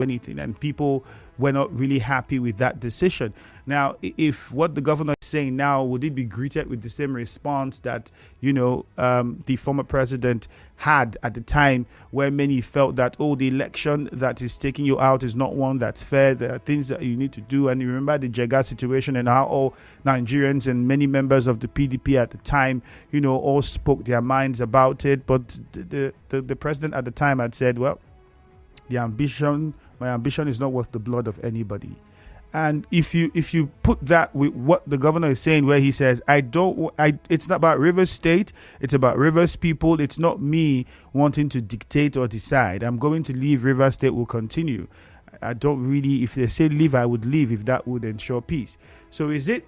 anything, and people were not really happy with that decision. Now, if what the governor is saying now, would it be greeted with the same response that the former president had at the time, where many felt that, oh, the election that is taking you out is not one that's fair, there are things that you need to do. And you remember the Jega situation and how all Nigerians and many members of the PDP at the time all spoke their minds about it. But the president at the time had said, well, my ambition is not worth the blood of anybody. And if you put that with what the governor is saying, where he says, it's not about Rivers State, it's about Rivers people. It's not me wanting to dictate or decide. I'm going to leave. Rivers State will continue. I don't really, if they say leave, I would leave if that would ensure peace. So is it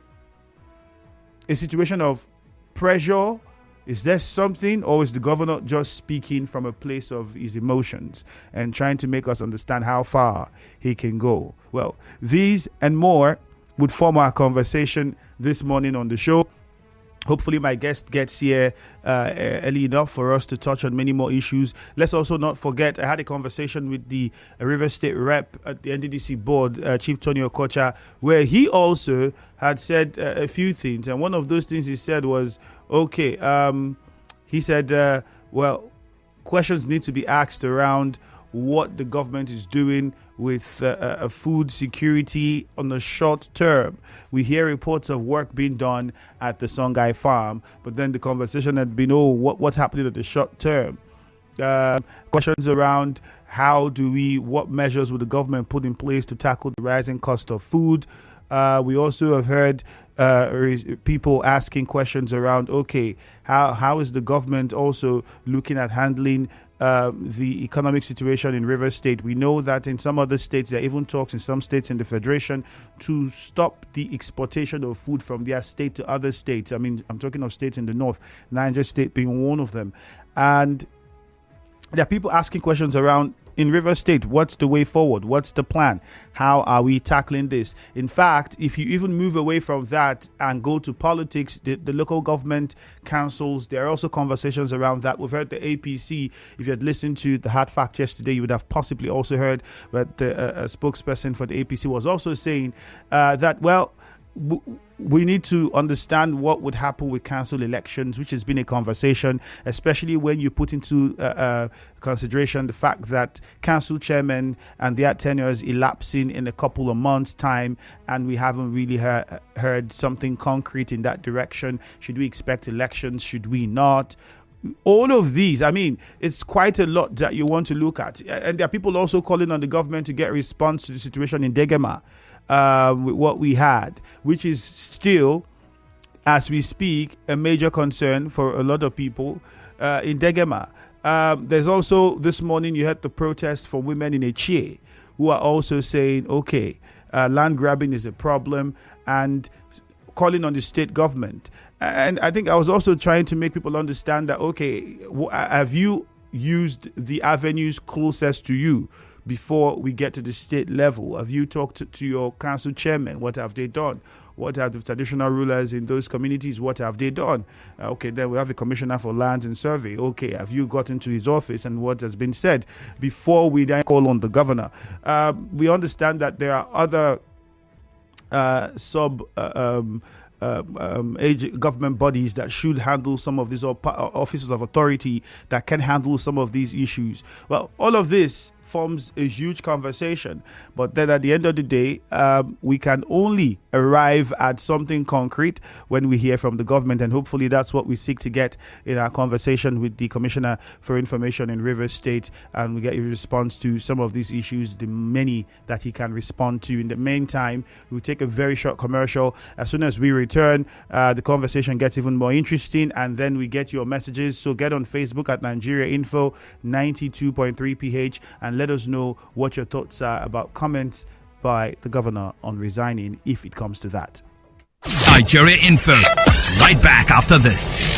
a situation of pressure? Is there something, or is the governor just speaking from a place of his emotions and trying to make us understand how far he can go? Well, these and more would form our conversation this morning on the show. Hopefully my guest gets here early enough for us to touch on many more issues. Let's also not forget, I had a conversation with the River State rep at the NDDC board, Chief Tony Okocha, where he also had said a few things. And one of those things he said was, he said, questions need to be asked around what the government is doing with food security on the short term. We hear reports of work being done at the Songhai farm, but then the conversation had been, what's happening at the short term? Questions around what measures would the government put in place to tackle the rising cost of food? We also have heard people asking questions around, how is the government also looking at handling the economic situation in Rivers State? We know that in some other states, there are even talks in some states in the Federation to stop the exportation of food from their state to other states. I mean, I'm talking of states in the north, Niger State being one of them. And there are people asking questions around, in River State, what's the way forward? What's the plan? How are we tackling this? In fact, if you even move away from that and go to politics, the local government councils, there are also conversations around that. We've heard the APC. If you had listened to the Hard Fact yesterday, you would have possibly also heard that the spokesperson for the APC was also saying that, we need to understand what would happen with council elections, which has been a conversation, especially when you put into consideration the fact that council chairmen and their tenures elapsing in a couple of months' time, and we haven't really heard something concrete in that direction. Should we expect elections? Should we not? All of these, I mean, it's quite a lot that you want to look at. And there are people also calling on the government to get a response to the situation in Degema. With what we had, which is still, as we speak, a major concern for a lot of people in Degema. There's also, this morning, you had the protest for women in Echie, who are also saying, land grabbing is a problem, and calling on the state government. And I think I was also trying to make people understand that, have you used the avenues closest to you before we get to the state level? Have you talked to your council chairman? What have they done? What have the traditional rulers in those communities, what have they done? Then we have a commissioner for lands and survey. Have you gotten to his office and what has been said before we then call on the governor? We understand that there are other government bodies that should handle some of these, or offices of authority that can handle some of these issues. Well, all of this forms a huge conversation, but then at the end of the day, we can only arrive at something concrete when we hear from the government, and hopefully that's what we seek to get in our conversation with the Commissioner for Information in Rivers State, and we get a response to some of these issues, the many that he can respond to. In the meantime, we'll take a very short commercial. As soon as we return, the conversation gets even more interesting, and then we get your messages. So get on Facebook at Nigeria Info 92.3 PH and let us know what your thoughts are about comments by the governor on resigning, if it comes to that. Nigeria Info, right back after this.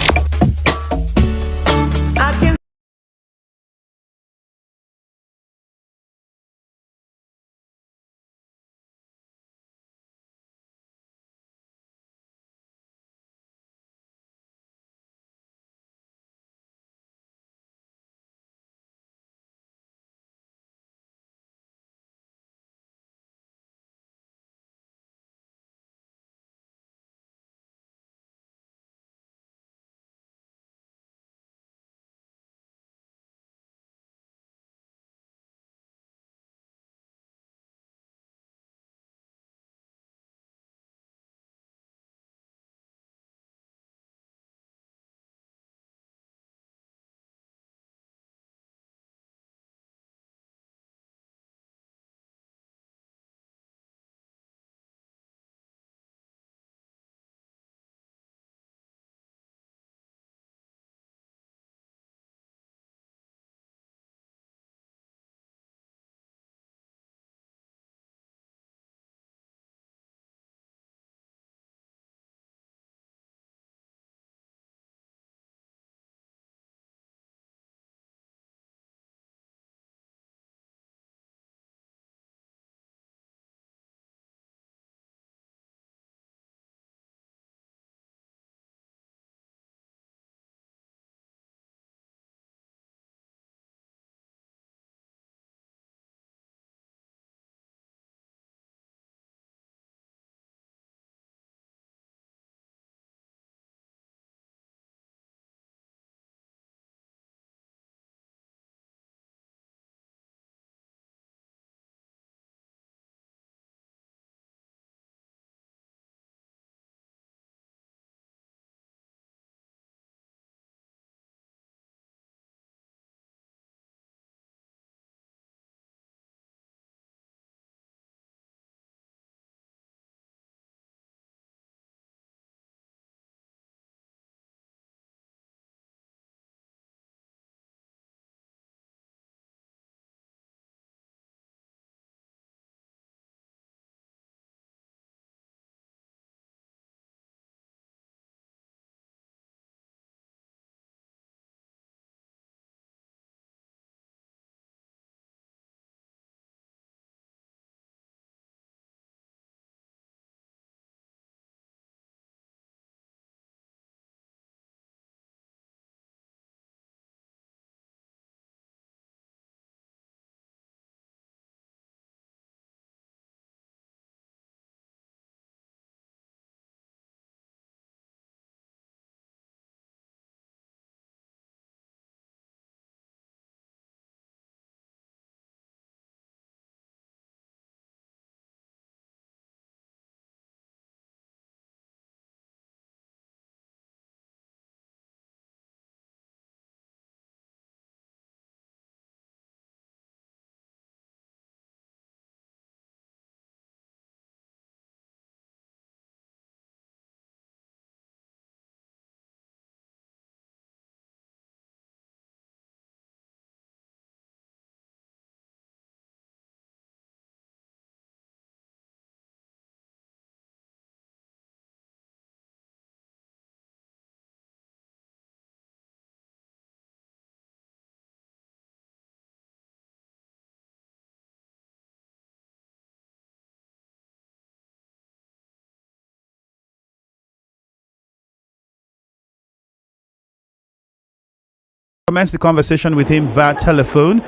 commence the conversation with him via telephone,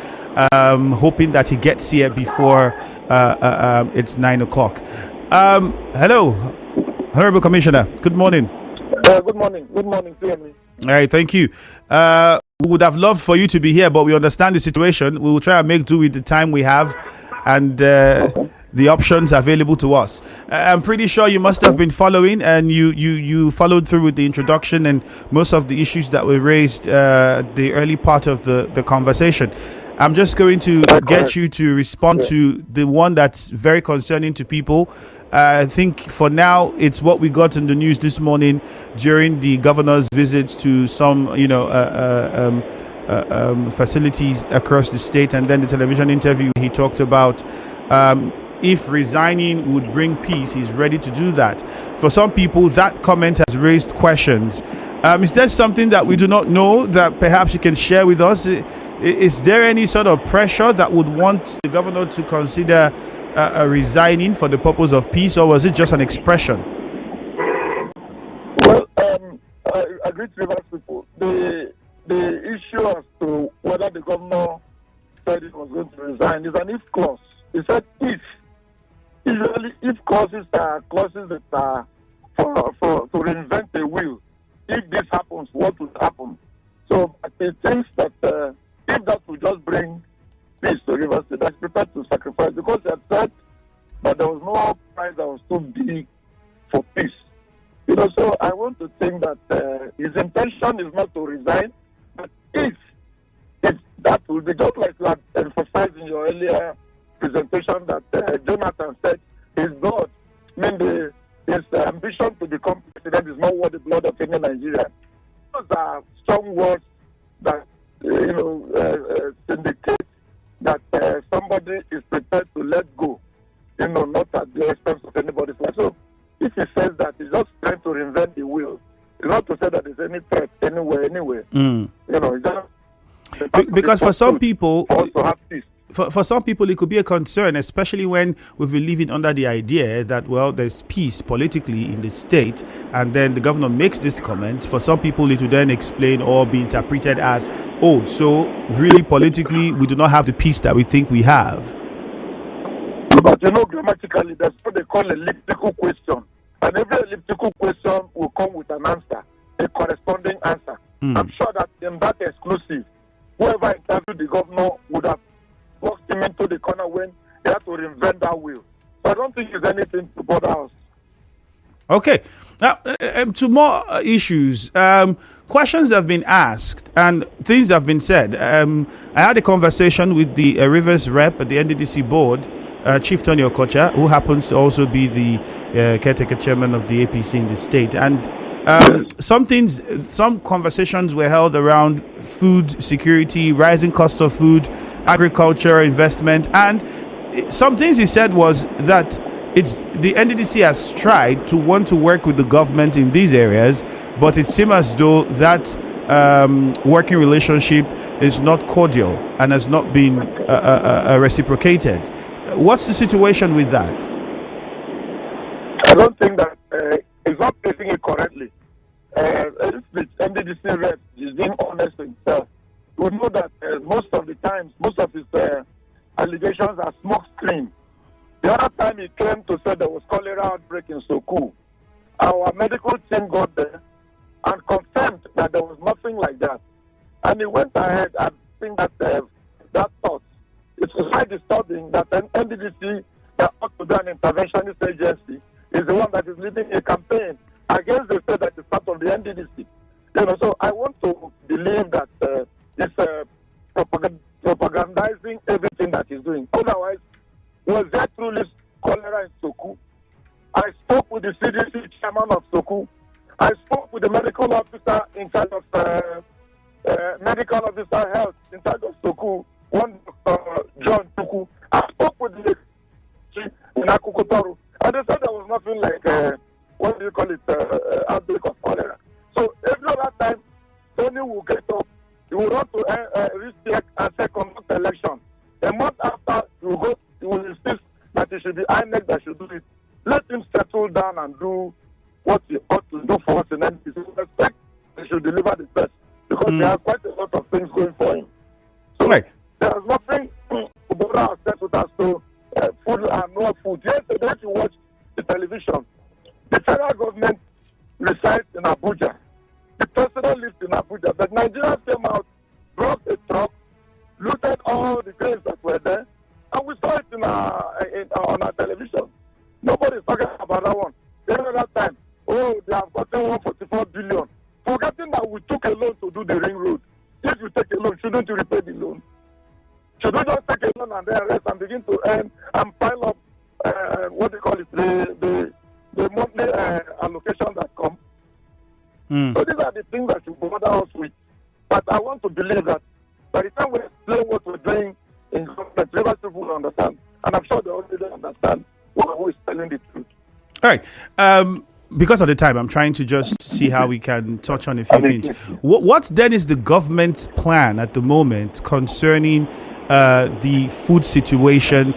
hoping that he gets here before it's 9 o'clock. Hello, Honorable Commissioner. Good morning. Good morning. Good morning, CME. All right, thank you. We would have loved for you to be here, but we understand the situation. We will try and make do with the time we have and the options available to us. I'm pretty sure you must have been following, and you followed through with the introduction and most of the issues that were raised the early part of the conversation. I'm just going to get you to respond to the one that's very concerning to people. I think for now, it's what we got in the news this morning during the governor's visits to some, facilities across the state, and then the television interview. He talked about if resigning would bring peace, he's ready to do that. For some people, that comment has raised questions. Is there something that we do not know that perhaps you can share with us? Is there any sort of pressure that would want the governor to consider resigning for the purpose of peace, or was it just an expression? Well, I agree to reverse people. The issue as to whether the governor said he was going to resign is an if clause. He said if. Usually, if clauses are clauses that are to reinvent the wheel. If this happens, what will happen? So he thinks that if that will just bring peace to Rivers State, that's prepared to sacrifice, because he had said that there was no price that was too big for peace. So I want to think that his intention is not to resign, but if that will be just like you had emphasized in your earlier presentation that Jonathan said his God, his ambition to become president is not worth the blood of any Nigerian. Those are strong words that indicate that somebody is prepared to let go, not at the expense of anybody's life. So if he says that he's just trying to reinvent the wheel, it's not to say that there's any threat anywhere. Because for some people, also have peace. For some people, it could be a concern, especially when we've been living under the idea that, well, there's peace politically in the state, and then the governor makes this comment. For some people, it would then explain or be interpreted as, oh, so really politically, we do not have the peace that we think we have. But grammatically, that's what they call an elliptical question. And every elliptical question will come with an answer, a corresponding answer. I'm sure that in that exclusive, whoever interviewed the governor would have walked him into the corner when they had to reinvent that wheel. So I don't think there's anything to bother us. Okay. Now, to more issues, questions have been asked and things have been said. I had a conversation with the Rivers rep at the NDDC board, Chief Tony Okocha, who happens to also be the caretaker chairman of the APC in the state. And some conversations were held around food security, rising cost of food, agriculture, investment. And some things he said was that the NDDC has tried to want to work with the government in these areas, but it seems as though that working relationship is not cordial and has not been reciprocated. What's the situation with that? I don't think that it's not placing it correctly. If the NDDC rep is being honest with himself, we know that most of the times, most of his allegations are smoke screen. The other time he claimed to say there was cholera outbreak in Soku, our medical team got there and confirmed that there was nothing like that. And he went ahead and think that that thought. It was quite disturbing that an NDDC that ought to be an interventionist agency is the one that is leading a campaign against the state that is part of the NDDC. So I want to believe that it's propagandizing everything that he's doing. Otherwise, was there truly cholera in Soku? I spoke with the CDC chairman of Soku. I spoke with the medical officer in charge of medical officer health in charge of Soku, one John Tuku. I spoke with the in Akukotoru, and they said there was nothing like outbreak of cholera. So every other time, Tony will get up, he will run to risk and say conduct election. A month after, he will insist that it should be INEC that should do it. Let him settle down and do what he ought to do for us, and then respect he should deliver the best, because there are quite a lot of things going for him. So Right. there's nothing to bother ourselves with as to food and no food. Yesterday, if you watch the television, the federal government resides in Abuja. The president lives in Abuja. But Nigerians came out, brought a truck, looted all the grains that were there, and we saw it on our television. Nobody's talking about that one. The other time, they have gotten 144 billion. Forgetting that we took a loan to do the ring road. If you take a loan, shouldn't you repay the loan? Should we just take a loan and then rest and begin to earn and pile up the monthly allocation that come? So these are the things that you bother us with. But I want to believe that by the time we explain what we're doing in government, Rivers people will understand. And I'm sure they already understand who is telling the truth. All right. Because of the time, I'm trying to just see how we can touch on a few things. What then is the government's plan at the moment concerning the food situation?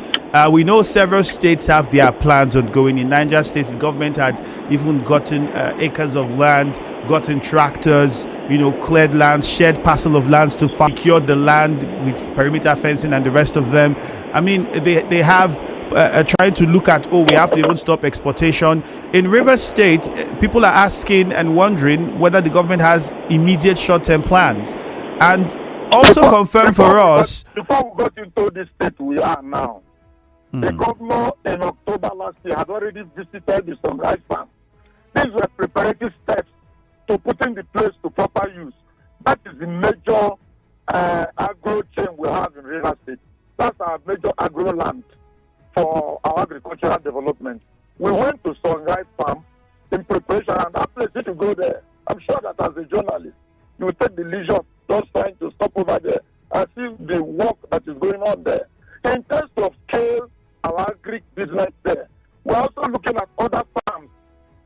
We know several states have their plans ongoing. In Niger State, the government had even gotten acres of land, gotten tractors, cleared land, shared parcel of lands to secure the land with perimeter fencing and the rest of them. I mean, they have trying to look at, we have to even stop exportation. In Rivers State, people are asking and wondering whether the government has immediate short-term plans. And also confirm for us. Before we got into this state we are now, the governor in October last year had already visited the sunrise farm. These were preparatory steps to putting the place to proper use. That is the major agro chain we have in Rivers State. That's our major agro land for our agricultural development. We went to Sunrise Farm in preparation, and that place, if you go there, I'm sure that as a journalist, you will take the leisure of just trying to stop over there and see the work that is going on there. In terms of scale, our agri business there, we're also looking at other farms.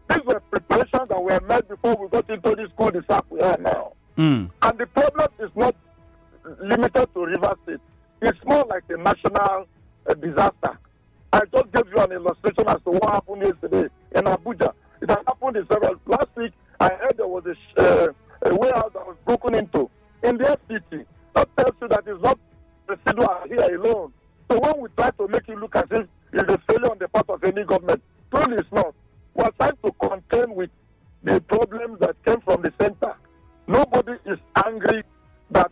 These were preparations that were made before we got into this cul-de-sac we are now. And the problem is not limited to Rivers State. It's more like a national disaster. I just gave you an illustration as to what happened yesterday in Abuja. It has happened in several. Last week, I heard there was a warehouse that was broken into in the FCT. That tells you that it's not residual here alone. So when we try to make it look as if it's a failure on the part of any government, truly it's not. We're trying to contend with the problems that came from the center. Nobody is angry that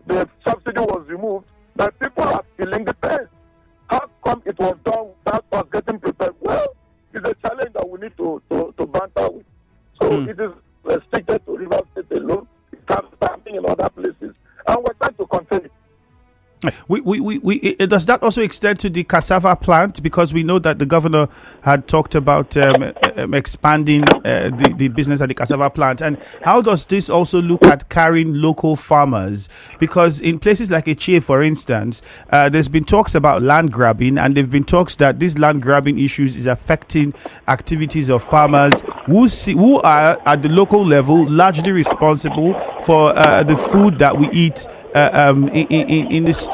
the subsidy was removed, but people are feeling the pain. How come it was done without us getting prepared? Well, it's a challenge that we need to banter with. So it is restricted to Rivers State alone. It can't happen in other places. And we're trying to contain it. Does that also extend to the cassava plant? Because we know that the governor had talked about expanding the business at the cassava plant. And how does this also look at carrying local farmers? Because in places like Echie, for instance, there's been talks about land grabbing, and there've been talks that this land grabbing issues is affecting activities of farmers who are at the local level largely responsible for the food that we eat in the state.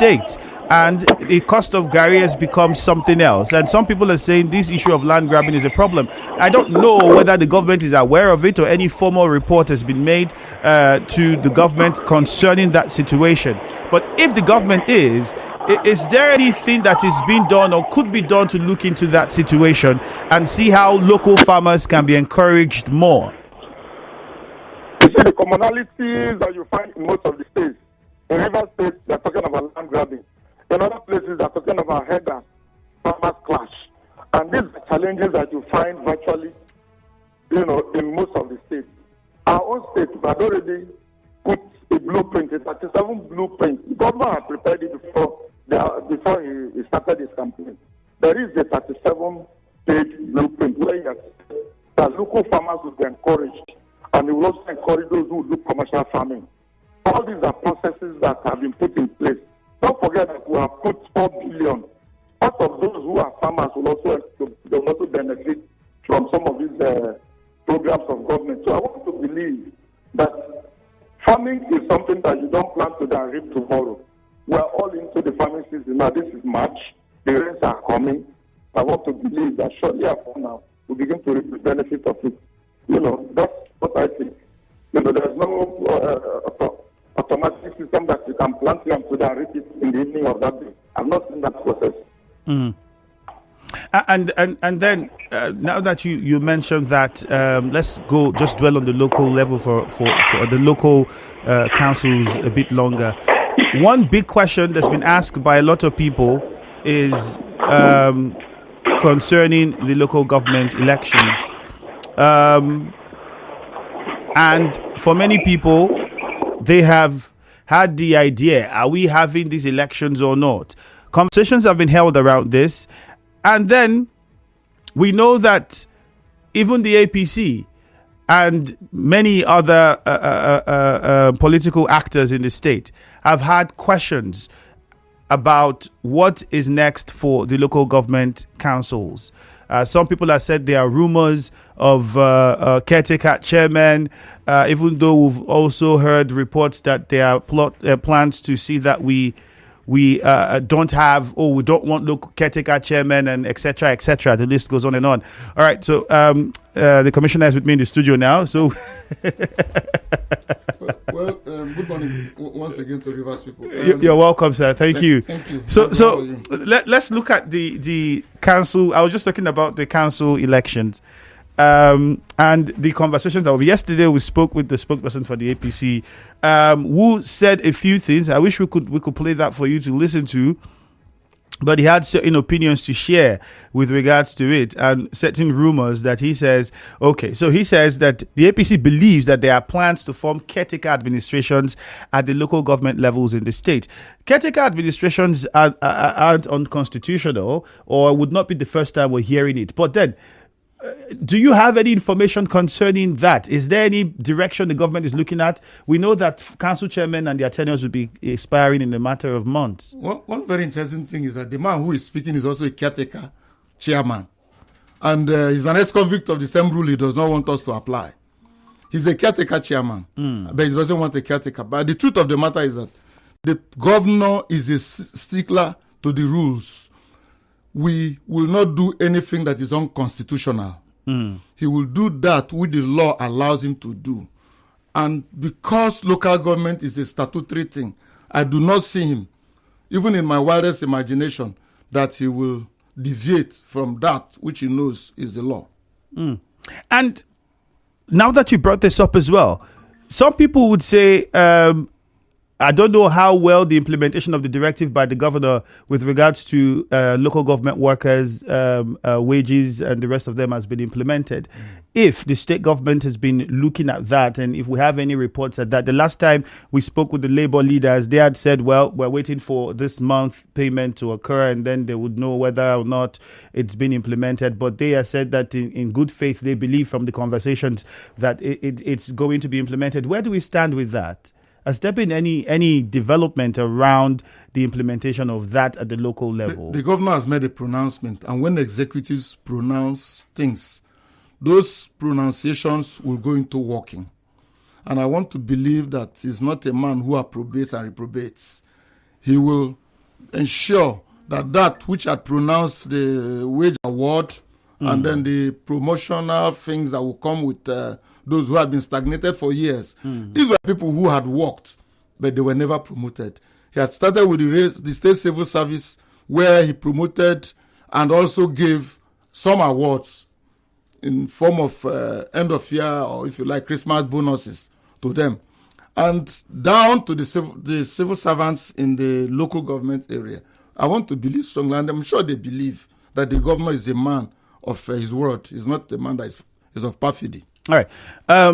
And the cost of Gary has become something else. And some people are saying this issue of land grabbing is a problem. I don't know whether the government is aware of it or any formal report has been made to the government concerning that situation. But if the government is there anything that is being done or could be done to look into that situation and see how local farmers can be encouraged more? You see the commonalities that you find in most of the states. In Rivers State, they're talking about land grabbing. In other places, they're talking about herders, farmers clash. And these are challenges that you find virtually, in most of the states. Our own state had already put a blueprint, a 37 blueprint. The government had prepared it before he started his campaign. There is a 37-page blueprint where that local farmers will be encouraged, and he will also encourage those who do commercial farming. All these are processes that have been put in place. Don't forget that we have put 4 billion. Part of those who are farmers will also benefit from some of these programs of government. So I want to believe that farming is something that you don't plant today and reap tomorrow. We are all into the farming season now. This is March. The rains are coming. I want to believe that shortly after now, we begin to reap the benefit of it. That's what I think. There's no automatic system that you can plant yam today and reach it in the evening of that day. I've not seen that process. Mm. And then now that you mentioned that, let's go just dwell on the local level for the local councils a bit longer. One big question that's been asked by a lot of people is concerning the local government elections. And for many people, they have had the idea, are we having these elections or not? Conversations have been held around this. And then we know that even the APC and many other political actors in the state have had questions about what is next for the local government councils. Some people have said there are rumors of caretaker chairman, even though we've also heard reports that there are plans to see that we don't have, we don't want local caretaker chairman and etc. etc. The list goes on and on. All right, so the commissioner is with me in the studio now. So, good morning once again to Rivers people. You're welcome, sir. Thank you. Thank you. So let's look at the council. I was just talking about the council elections. And the conversations that yesterday we spoke with the spokesperson for the APC, who said a few things. I wish we could play that for you to listen to, but he had certain opinions to share with regards to it and certain rumors that he says. Okay, so he says that the APC believes that there are plans to form caretaker administrations at the local government levels in the state. Caretaker administrations aren't unconstitutional, or would not be the first time we're hearing it. But then, do you have any information concerning that? Is there any direction the government is looking at? We know that council chairmen and their tenures will be expiring in a matter of months. One very interesting thing is that the man who is speaking is also a caretaker chairman. And he's an ex-convict of the same rule he does not want us to apply. He's a caretaker chairman, but he doesn't want a caretaker. But the truth of the matter is that the governor is a stickler to the rules. We will not do anything that is unconstitutional. He will do that which the law allows him to do. And because local government is a statutory thing, I do not see him, even in my wildest imagination, that he will deviate from that which he knows is the law. And now that you brought this up as well, some people would say, I don't know how well the implementation of the directive by the governor with regards to local government workers' wages and the rest of them has been implemented. If the state government has been looking at that, and if we have any reports at that, the last time we spoke with the labor leaders, they had said, well, we're waiting for this month payment to occur, and then they would know whether or not it's been implemented. But they have said that in good faith, they believe from the conversations that it's going to be implemented. Where do we stand with that? Has there been any development around the implementation of that at the local level? The governor has made a pronouncement, and when executives pronounce things, those pronunciations will go into working. And I want to believe that he's not a man who approbates and reprobates. He will ensure that which had pronounced the wage award and then the promotional things that will come with those who had been stagnated for years. These were people who had worked, but they were never promoted. He had started with the state civil service, where he promoted and also gave some awards in form of end of year, or if you like, Christmas bonuses to them. And down to the civil servants in the local government area. I want to believe strongly, and I'm sure they believe, that the governor is a man of his word. He's not a man that is of perfidy. All right.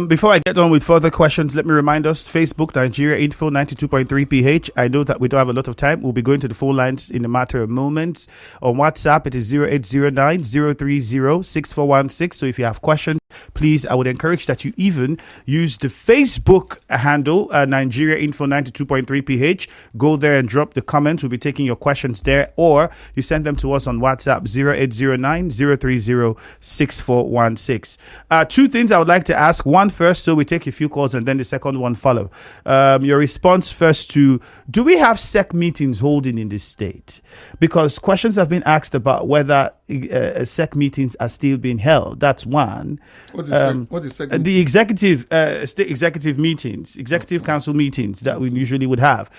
Before I get on with further questions, let me remind us, Facebook, Nigeria Info 92.3 PH. I know that we don't have a lot of time. We'll be going to the phone lines in a matter of moments. On WhatsApp, it is 0809-030-6416. So if you have questions, please, I would encourage that you even use the Facebook handle, Nigeria Info 92.3 PH. Go there and drop the comments. We'll be taking your questions there, or you send them to us on WhatsApp, 0809-030-6416. Two things I would like to ask. One first, so we take a few calls, and then the second one follow. Your response first to, do we have SEC meetings holding in this state? Because questions have been asked about whether SEC meetings are still being held. That's one. What is second? The executive, state executive meetings, executive council meetings that we usually would have.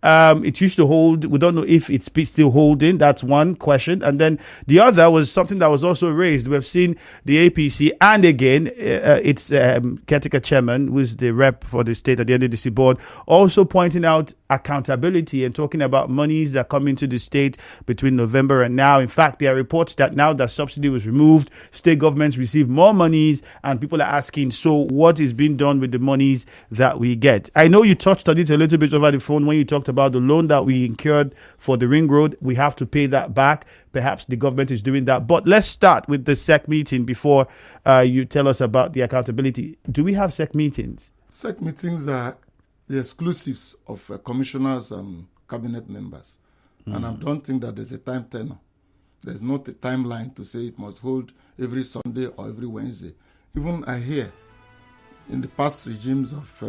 It used to hold. We don't know if it's still holding. That's one question. And then the other was something that was also raised. We've seen the APC, and again, its caretaker chairman, who is the rep for the state at the NDDC board, also pointing out accountability and talking about monies that come into the state between November and now. In fact, there are reports that now that subsidy was removed, state governments receive more monies, and people are asking, so what is being done with the monies that we get? I know you touched on it a little bit over the phone when you talked about the loan that we incurred for the ring road. We have to pay that back. Perhaps the government is doing that. But let's start with the SEC meeting before you tell us about the accountability. Do we have SEC meetings? SEC meetings are the exclusives of commissioners and cabinet members. And I don't think that there's a time tenor. There's not a timeline to say it must hold every Sunday or every Wednesday. Even I hear in the past regimes of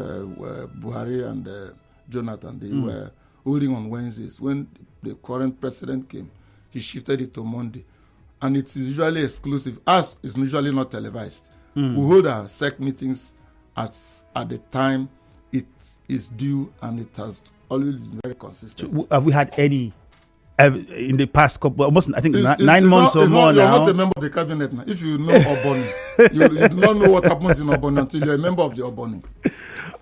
Buhari and Jonathan, they were holding on Wednesdays. When the current president came, he shifted it to Monday. And it is usually exclusive. Us is usually not televised. We hold our SEC meetings at the time it is due, and it has always been very consistent. So have we had any in the past couple, almost I think 9 months or more now? You're not a member of the cabinet now. If you know Oboni, you do not know what happens in Oboni until you're a member of the Oboni.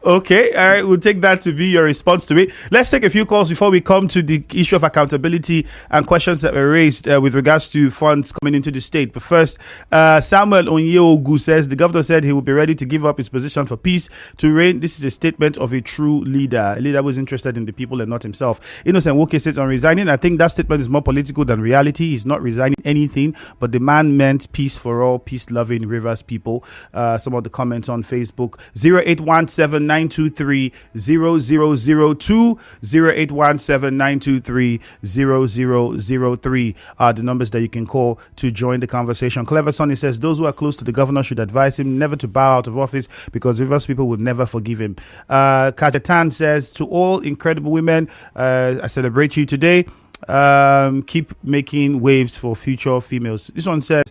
Okay, all right, we'll take that to be your response to it. Let's take a few calls before we come to the issue of accountability and questions that were raised with regards to funds coming into the state. But first, Samuel Onyeogu says the governor said he will be ready to give up his position for peace to reign. This is a statement of a true leader, a leader who is interested in the people and not himself. Innocent Woke says on resigning, I think that statement is more political than reality. He's not resigning anything, but the man meant peace for all, peace-loving Rivers people. Some of the comments on Facebook: 0817 923 0002, 0817 923 0003 are the numbers that you can call to join the conversation. Clever Sonny says those who are close to the governor should advise him never to bow out of office because Rivers people would never forgive him. Kajatan says to all incredible women, I celebrate you today. Keep making waves for future females. This one says,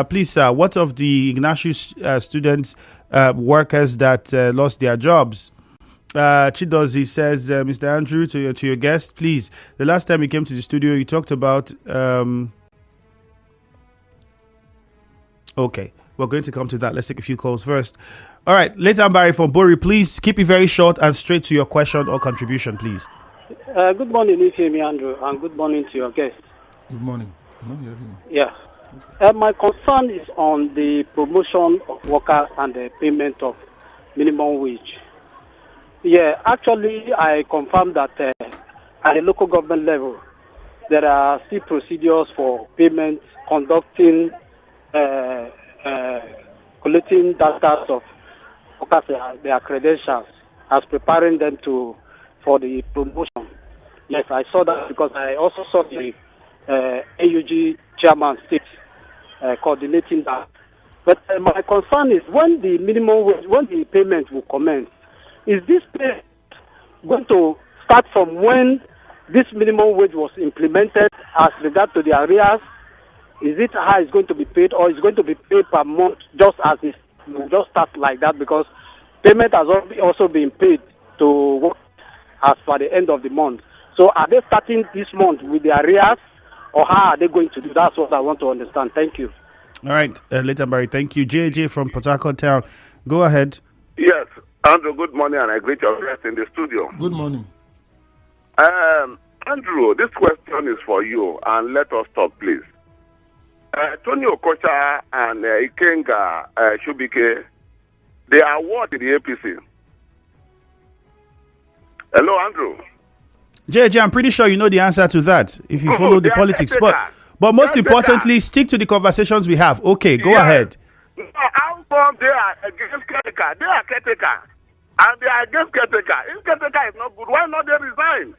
please sir, what of the Ignatius students, workers that lost their jobs? Chidozi says, Mr. Andrew, to your guest, please, the last time you came to the studio you talked about okay, we're going to come to that. Let's take a few calls first. All right, Leighton Barry from Bori, please keep it very short and straight to your question or contribution, please. Good morning, Ifemi Andrew, and good morning to your guest. Good morning. I'm hearing you. Yeah. My concern is on the promotion of workers and the payment of minimum wage. Yeah, actually, I confirm that at the local government level, there are still procedures for payment, conducting, collecting data of workers, their credentials, as preparing them for the promotion. Yes, I saw that because I also saw the AUG chairman state coordinating that. But my concern is when the minimum wage, when the payment will commence, is this payment going to start from when this minimum wage was implemented as regard to the arrears? Is it how it's going to be paid, or is it going to be paid per month just as it will just start like that? Because payment has also been paid to work as for the end of the month. So are they starting this month with the arrears, or how are they going to do? That's what I want to understand. Thank you. All right, Leighton Barry, thank you. JJ from Port Harcourt Town, go ahead. Yes, Andrew, good morning, and I greet your guest in the studio. Good morning. Andrew, this question is for you, and let us talk, please. Tony Okocha and Ikenga Shubike, they are what in the APC? Hello, Andrew. JJ, I'm pretty sure you know the answer to that if you follow the politics. But most importantly, stick to the conversations we have. Okay, go ahead. No, how come they are against caretaker? They are caretaker. And they are against caretaker. If caretaker is not good, why not they resign?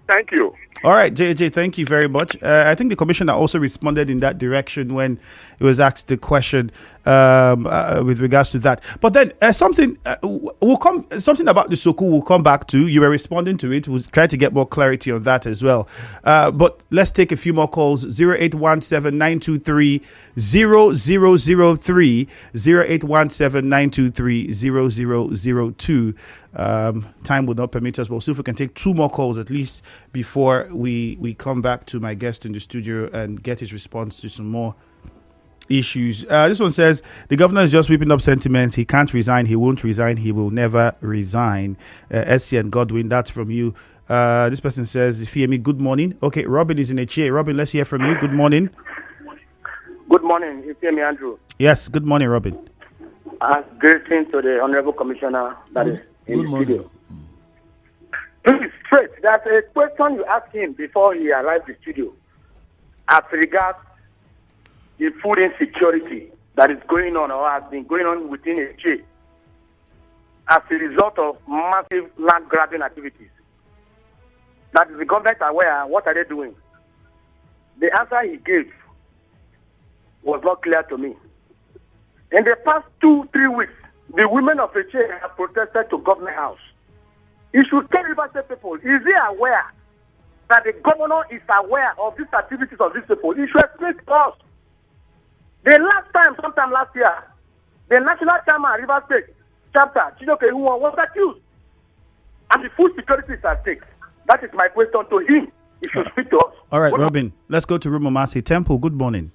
Thank you. All right, JJ, thank you very much. I think the commissioner also responded in that direction when it was asked the question with regards to that. But then something something about the Soko we'll come back to. You were responding to it. We'll try to get more clarity on that as well. But let's take a few more calls. 0817-923-0003, 0817-923-0002. Time would not permit us, but we'll see if we can take two more calls at least before we come back to my guest in the studio and get his response to some more issues. This one says the governor is just whipping up sentiments. He can't resign. He won't resign. He will never resign. SC and Godwin, that's from you. This person says, Fiemi, good morning. Okay, Robin is in a chair. Robin, let's hear from you. Good morning. Good morning, Fiemi Andrew. Yes, good morning, Robin. Greetings to the Honorable Commissioner that is in Good the morning. studio. Please, straight, that's a question you asked him before he arrived in the studio as regards the food insecurity that is going on or has been going on within a state as a result of massive land grabbing activities. That is the government aware. What are they doing? The answer he gave was not clear to me. In the past 2-3 weeks, the women of Eche have protested to government house. He should tell River State people, is he aware that the governor is aware of these activities of these people? He should explain to us. The last time, sometime last year, the National Chairman River State chapter, Chidoke Ihuwa, was accused. And the food security is at stake. That is my question to him. He should speak to us. All right, Robin, let's go to Rumomasi. Temple, good morning.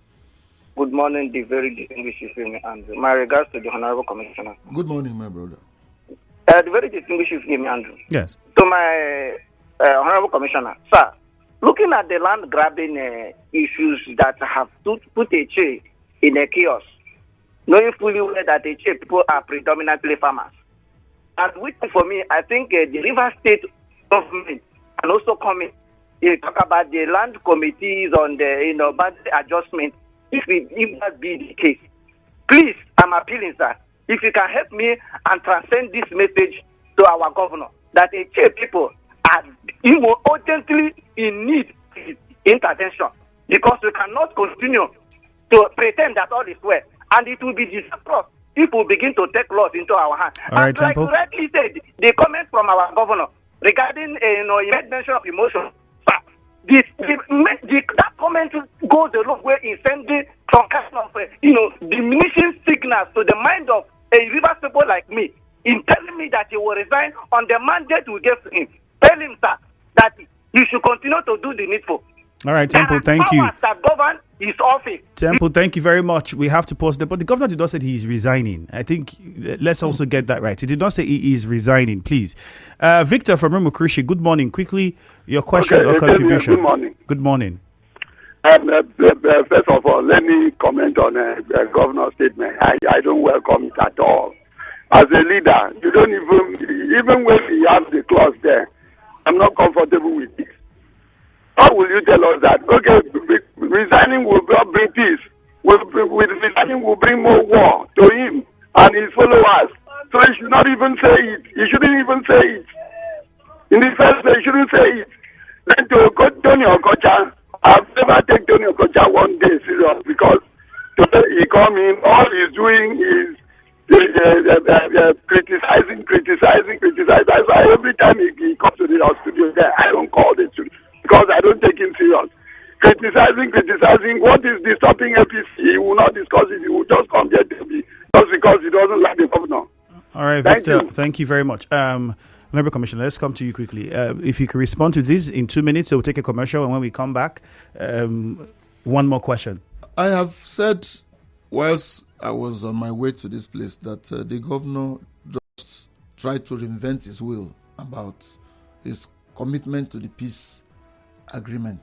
Good morning, the very distinguished Femi, and my regards to the Honorable Commissioner. Good morning, my brother. The very distinguished Femi, Andrew. Yes. To my Honorable Commissioner, sir, looking at the land grabbing issues that have put a chair in a chaos, knowing fully well that the chair people are predominantly farmers. And which for me, I think the River State government can also come in. You talk about the land committees on the budget adjustment. If that be the case, please, I'm appealing, sir. If you can help me and transcend this message to our governor that the people are urgently in need of intervention, because we cannot continue to pretend that all is well, and it will be disastrous if we begin to take laws into our hands. All right, and like you rightly said, the comment from our governor regarding mention of emotion. That comment goes a long way in sending some kind of diminishing signals to the mind of a river people like me, in telling me that he will resign on the mandate we gave to him. Tell him, sir, that he should continue to do the needful. All right, Temple, thank you. That govern his office. Temple, thank you very much. We have to pause there. But the governor did not say he's resigning. I think let's also get that right. He did not say he is resigning, please. Victor from Rumukrishi, good morning. Quickly, your question or contribution. Good morning. Good morning. First of all, let me comment on the governor's statement. I don't welcome it at all. As a leader, you don't even when you have the clause there, I'm not comfortable with this. How will you tell us that? Okay, resigning will not bring peace. With resigning will bring more war to him and his followers. So he should not even say it. He shouldn't even say it. In the first place, he shouldn't say it. Then to Tony Okocha, I've never taken Tony Okocha one day serious, because today he come in, all he's doing is criticizing. That's why every time he comes to the studio there, I don't call the studio, because I don't take him serious. Criticizing. What is disturbing APC? He will not discuss it. He will just come there to be just because he doesn't like the governor. All right, Victor. Thank you very much. Honorable Commissioner, let's come to you quickly. If you can respond to this in 2 minutes, so we'll take a commercial, and when we come back, one more question. I have said, whilst I was on my way to this place, that the governor just tried to reinvent his will about his commitment to the peace agreement.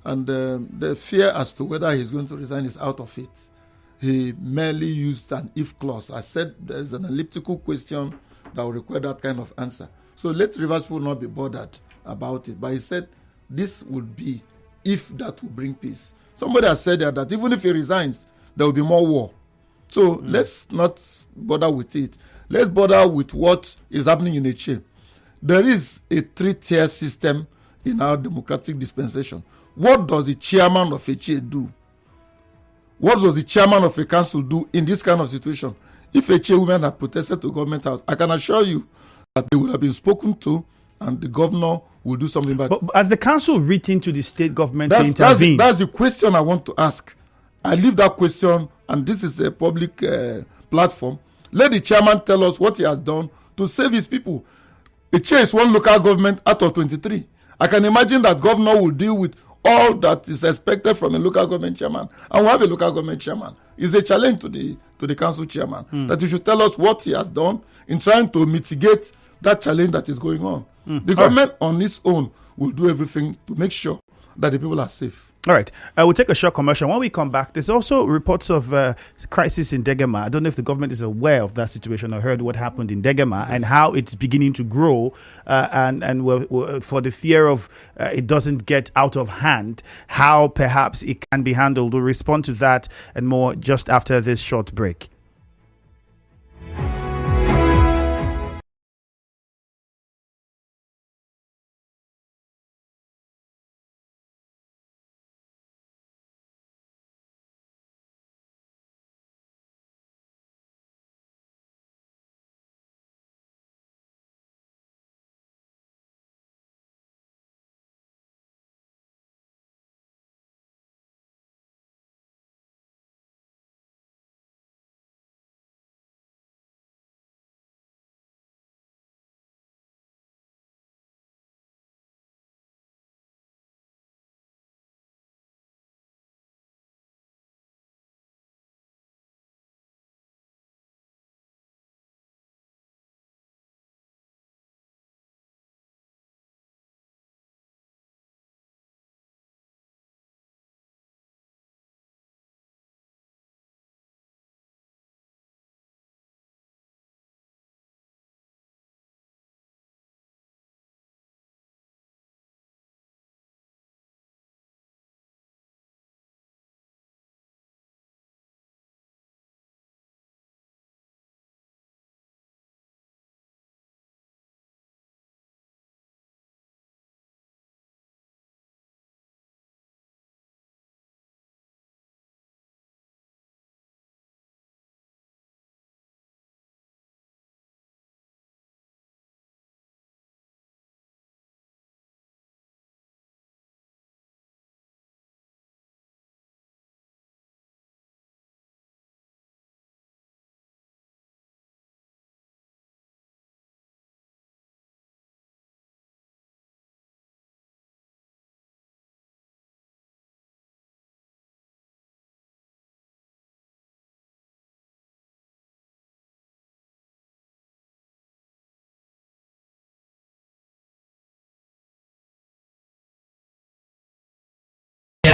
And the fear as to whether he's going to resign is out of it. He merely used an if clause. I said there's an elliptical question that will require that kind of answer. So let Rivers people not be bothered about it. But he said this would be if that will bring peace. Somebody has said that even if he resigns, there will be more war. So let's not bother with it. Let's bother with what is happening in Eche. There is a 3-tier system in our democratic dispensation. What does the chairman of a chair do? What does the chairman of a council do in this kind of situation? If a chairwoman had protested to government house, I can assure you that they would have been spoken to and the governor will do something about it. But has the council written to the state government to intervene? That's the question I want to ask. I leave that question, and this is a public platform. Let the chairman tell us what he has done to save his people. The chair is one local government out of 23. I can imagine that governor will deal with all that is expected from a local government chairman, and we have a local government chairman. It's a challenge to the council chairman that he should tell us what he has done in trying to mitigate that challenge that is going on. The government on its own will do everything to make sure that the people are safe. All right. We'll take a short commercial. When we come back, there's also reports of crisis in Degema. I don't know if the government is aware of that situation or heard what happened in Degema and how it's beginning to grow and we're, for the fear of it doesn't get out of hand, how perhaps it can be handled. We'll respond to that and more just after this short break.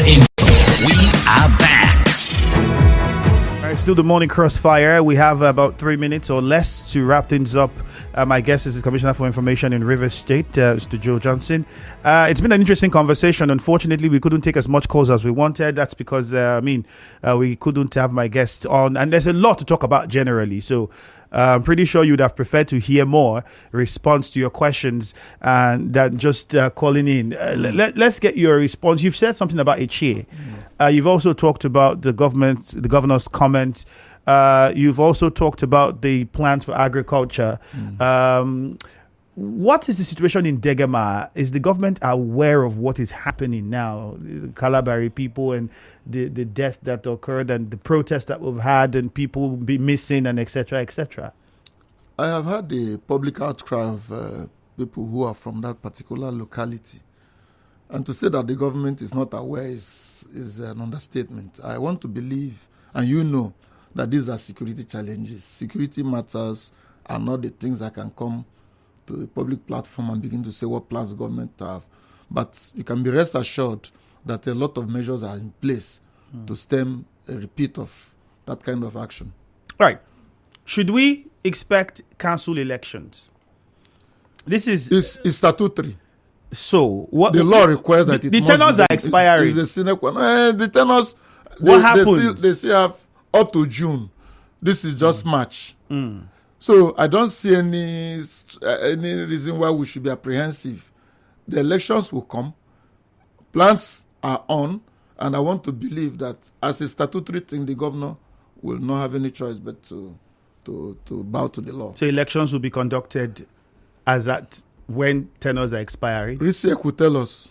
We are back. All right, still the morning crossfire. We have about 3 minutes or less to wrap things up. My guest is the Commissioner for Information in Rivers State, Mr. Joe Johnson. It's been an interesting conversation. Unfortunately, we couldn't take as much calls as we wanted. That's because, we couldn't have my guest on. And there's a lot to talk about generally. So I'm pretty sure you'd have preferred to hear more response to your questions than just calling in. Let's get your response. You've said something about a chair. You've also talked about the governor's comment. You've also talked about the plans for agriculture. What is the situation in Degema? Is the government aware of what is happening now? The Calabari people and the death that occurred and the protests that we've had and people be missing and etc., etc.? I have had the public outcry of people who are from that particular locality. And to say that the government is not aware is an understatement. I want to believe, and you know, that these are security challenges. Security matters are not the things that can come to the public platform and begin to say what plans the government have. But you can be rest assured that a lot of measures are in place to stem a repeat of that kind of action. Right. Should we expect council elections? This is statutory. So what the law requires that the tenors are expiring. The tenors. What happens? They still have up to June. This is just March. So I don't see any reason why we should be apprehensive the elections will come. Plans are on, and I want to believe that as a statutory thing, the governor will not have any choice but to bow to the law. So elections will be conducted as at when tenures are expiring? RISEC will tell us.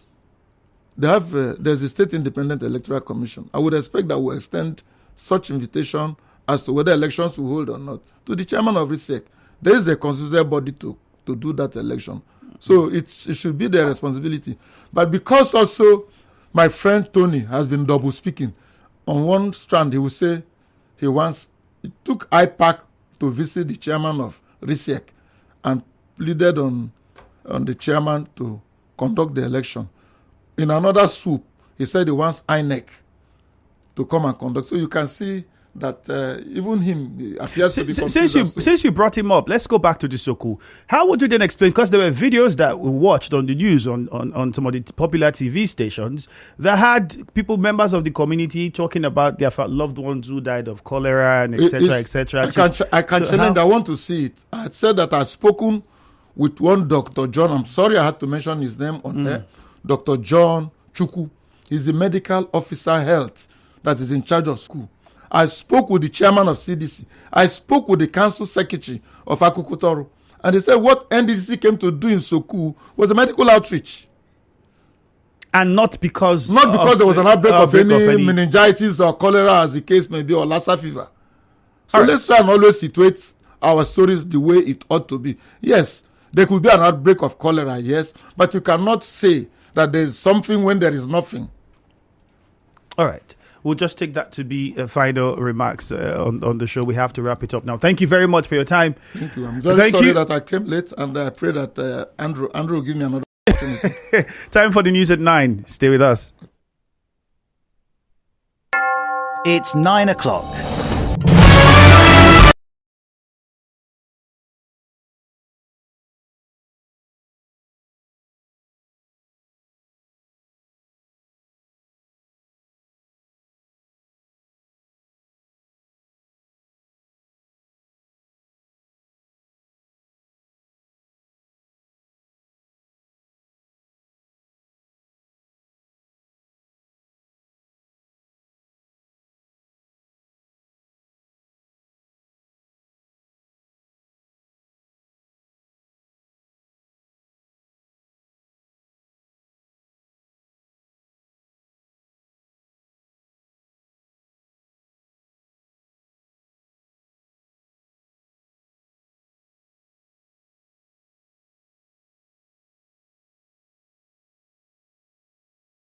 There's a state independent electoral commission. I would expect that we'll extend such invitation as to whether elections will hold or not to the chairman of RISEC. There is a constituted body to do that election. So it should be their responsibility. But because also my friend Tony has been double speaking, on one strand he will say he took IPAC to visit the chairman of RISEC and pleaded on the chairman to conduct the election. In another swoop, he said he wants INEC to come and conduct. So you can see that even him appears to be confused. Since you brought him up, let's go back to the Soko. How would you then explain, because there were videos that we watched on the news on some of the popular TV stations that had members of the community talking about their loved ones who died of cholera and etc. I can challenge. I want to see it. I had said that I had spoken with one Dr. John. I'm sorry I had to mention his name on there. Dr. John Chukwu. He's the medical officer health that is in charge of school. I spoke with the chairman of CDC. I spoke with the council secretary of Akukutoro. And they said what NDDC came to do in Soku was a medical outreach. And not because there was an outbreak of any meningitis or cholera, as the case may be, or Lassa fever. So let's try and always situate our stories the way it ought to be. Yes, there could be an outbreak of cholera, yes, but you cannot say that there is something when there is nothing. All right. We'll just take that to be final remarks on the show. We have to wrap it up now. Thank you very much for your time. Thank you. I'm very sorry that I came late, and I pray that Andrew will give me another opportunity. Time for the news at 9. Stay with us. It's 9 o'clock.